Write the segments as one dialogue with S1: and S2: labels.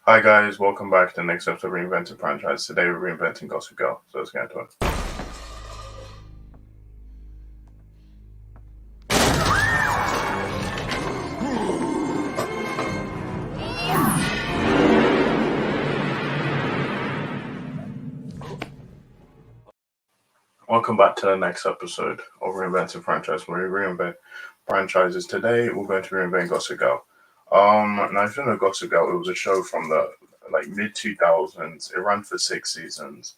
S1: Hi guys, welcome back to the next episode of Reinventing franchise. Today we're reinventing Gossip Girl, so let's get into it. Welcome back to the next episode of Reinventing franchise, where we reinvent franchises. Today we're going to reinvent Gossip Girl. Now if you know Gossip Girl, it was a show from the mid 2000s. It ran for 6 seasons,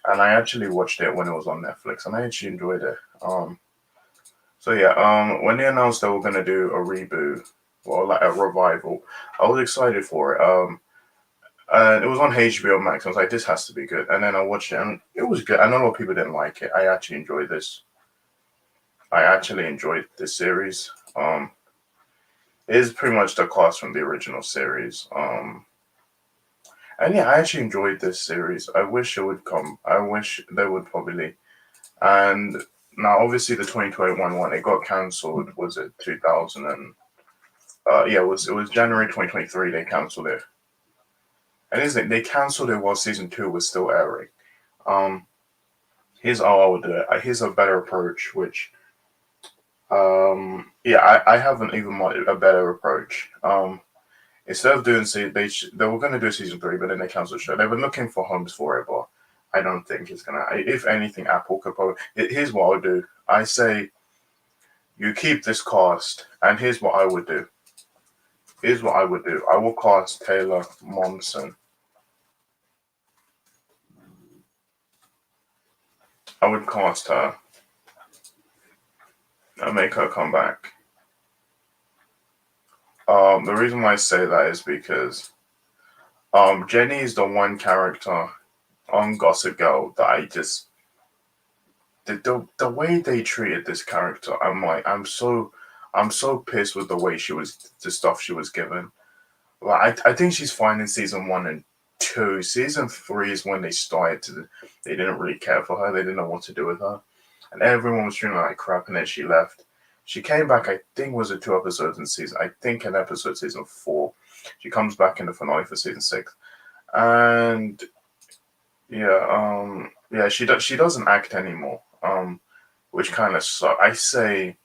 S1: and I actually watched it when it was on Netflix, and I actually enjoyed it. When they announced they were gonna do a reboot or like a revival, I was excited for it. And it was on HBO Max. I was like, this has to be good. And then I watched it, and it was good. I know a lot of people didn't like it. I actually enjoyed this. I actually enjoyed this series. It is pretty much the cast from the original series. And yeah, I actually enjoyed this series. I wish it would come. I wish they would probably. And now, obviously, the 2021 one, it got cancelled. Was it 2000 and yeah, it was January 2023 they cancelled it. And isn't it? They cancelled it while season two was still airing. Um, Here's how I would do it. Here's a better approach, which yeah, I have an even more a better approach. Instead of doing they were gonna do season three, but then they canceled the show. They've been looking for homes for it, but I don't think it's gonna. If anything, Apple could probably. Here's what I would do. I say you keep this cast, and here's what I would do. Here's what I would do. I will cast Taylor Momsen. I would cast her and make her come back. The reason why I say that is because Jenny is the one character on Gossip Girl that I just the way they treated this character. I'm so pissed with the way the stuff she was given. Like I think she's fine in season one and two. Season three is when they didn't really care for her. They didn't know what to do with her, and everyone was treating her like crap. And then she left. She came back. I think was it 2 episodes in season. I think an episode season four. She comes back in the finale for season six, and yeah, yeah, she doesn't act anymore. Which kind of sucks. I say,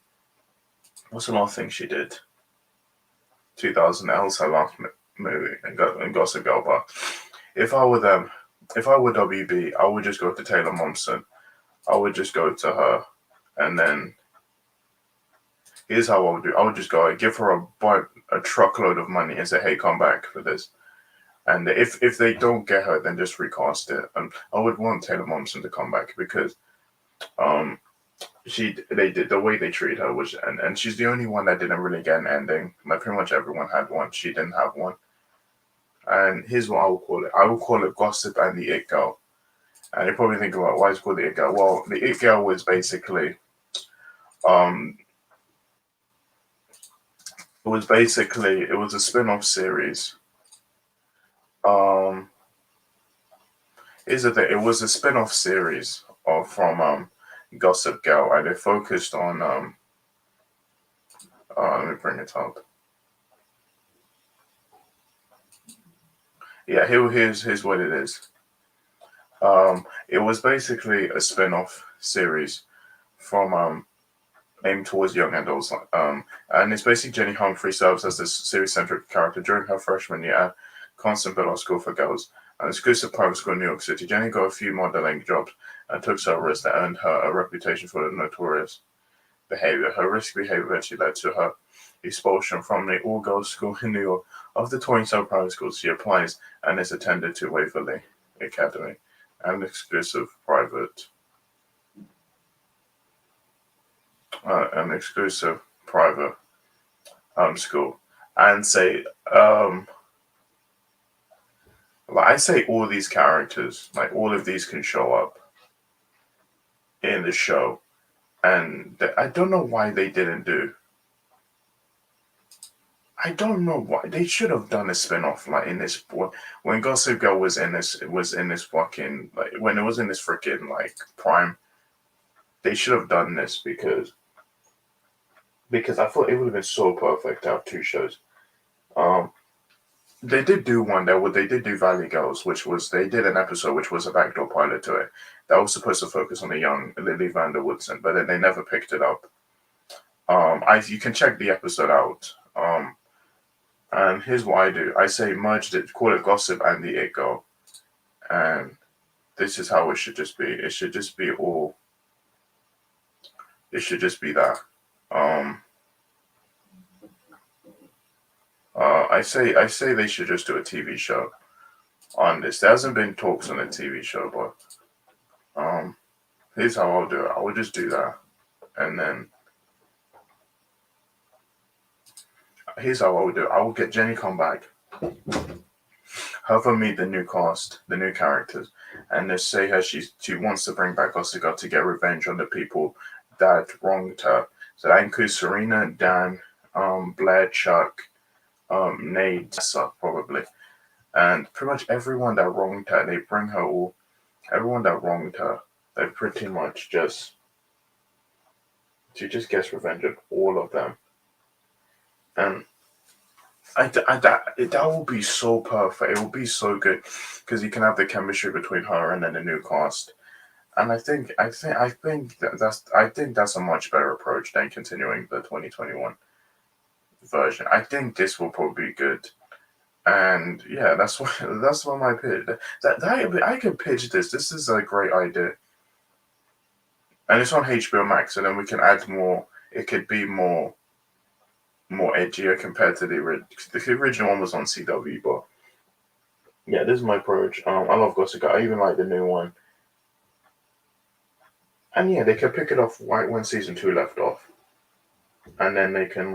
S1: what's the last thing she did? 2000 else her last movie and Gossip Girl. But if I were them, if I were WB, I would just go to Taylor Momsen. I would just go to her, and then here's how I would do. I would just go, I'd give her a truckload of money and say, "Hey, come back for this." And if they don't get her, then just recast it. And I would want Taylor Momsen to come back because um they did the way they treated her was and she's the only one that didn't really get an ending. Like pretty much everyone had one. She didn't have one. And here's what I will call it. I will call it Gossip and the It Girl. And you probably think about why it's called the It Girl. Well, the It Girl was basically um it was a spin-off series. Um is it that it was a spin-off series of from Gossip Girl and it focused on let me bring it up. Yeah, here's what it is. It was basically a spin-off series from aimed towards young adults. And it's basically Jenny Humphrey serves as this series-centric character during her freshman year at Constantine School for Girls, an exclusive private school in New York City. Jenny got a few modeling jobs and took several risks that earned her a reputation for notorious behavior. Her risky behavior eventually led to her expulsion from the all-girls school in New York. After touring several private schools, she applies and is attended to Waverly Academy, an exclusive private school, and say like I say all these characters, like all of these can show up in the show, and I don't know why they didn't do. I don't know why they should have done a spin-off like in this when Gossip Girl was in this fucking like when it was in this freaking like prime. They should have done this because I thought it would have been so perfect to have two shows. Um, They did do one. They did do Valley Girls, which was they did an episode which was a backdoor pilot to it that was supposed to focus on the young Lily Vander Woodson, but then they never picked it up. I You can check the episode out. And here's what I do: I say merge it, call it Gossip and the It Girl, and this is how it should just be. It should just be all. It should just be that. Um, I say they should just do a TV show on this. There hasn't been talks on a TV show, but here's how I'll do it. I will just do that, and then here's how I will do it. I will get Jenny come back, have her meet the new cast, the new characters, and just say she wants to bring back Gossip Girl to get revenge on the people that wronged her. So that includes Serena, Dan, Blair, Chuck, Nate, Tessa, probably, and pretty much everyone that wronged her. They bring her all. Everyone that wronged her, they pretty much just she just gets revenge on all of them, and that will be so perfect. It will be so good because you can have the chemistry between her and then the new cast. And I think that's a much better approach than continuing the 2021 version. I think this will probably be good. And yeah, that's what my pitch. That I can pitch this. This is a great idea, and it's on HBO Max. And then we can add more. It could be more edgier compared to the original. The original one was on CW, but yeah, this is my approach. I love Gossip Girl. I even like the new one. And yeah, they can pick it off right when season two left off, and then they can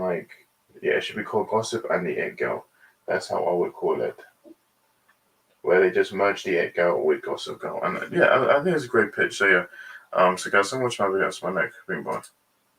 S1: yeah, it should be called Gossip and the It Girl. That's how I would call it. Where they just merge the It Girl with Gossip Girl, and yeah, I think it's a great pitch. So yeah, so guys, so much my video. That's my next. Bye.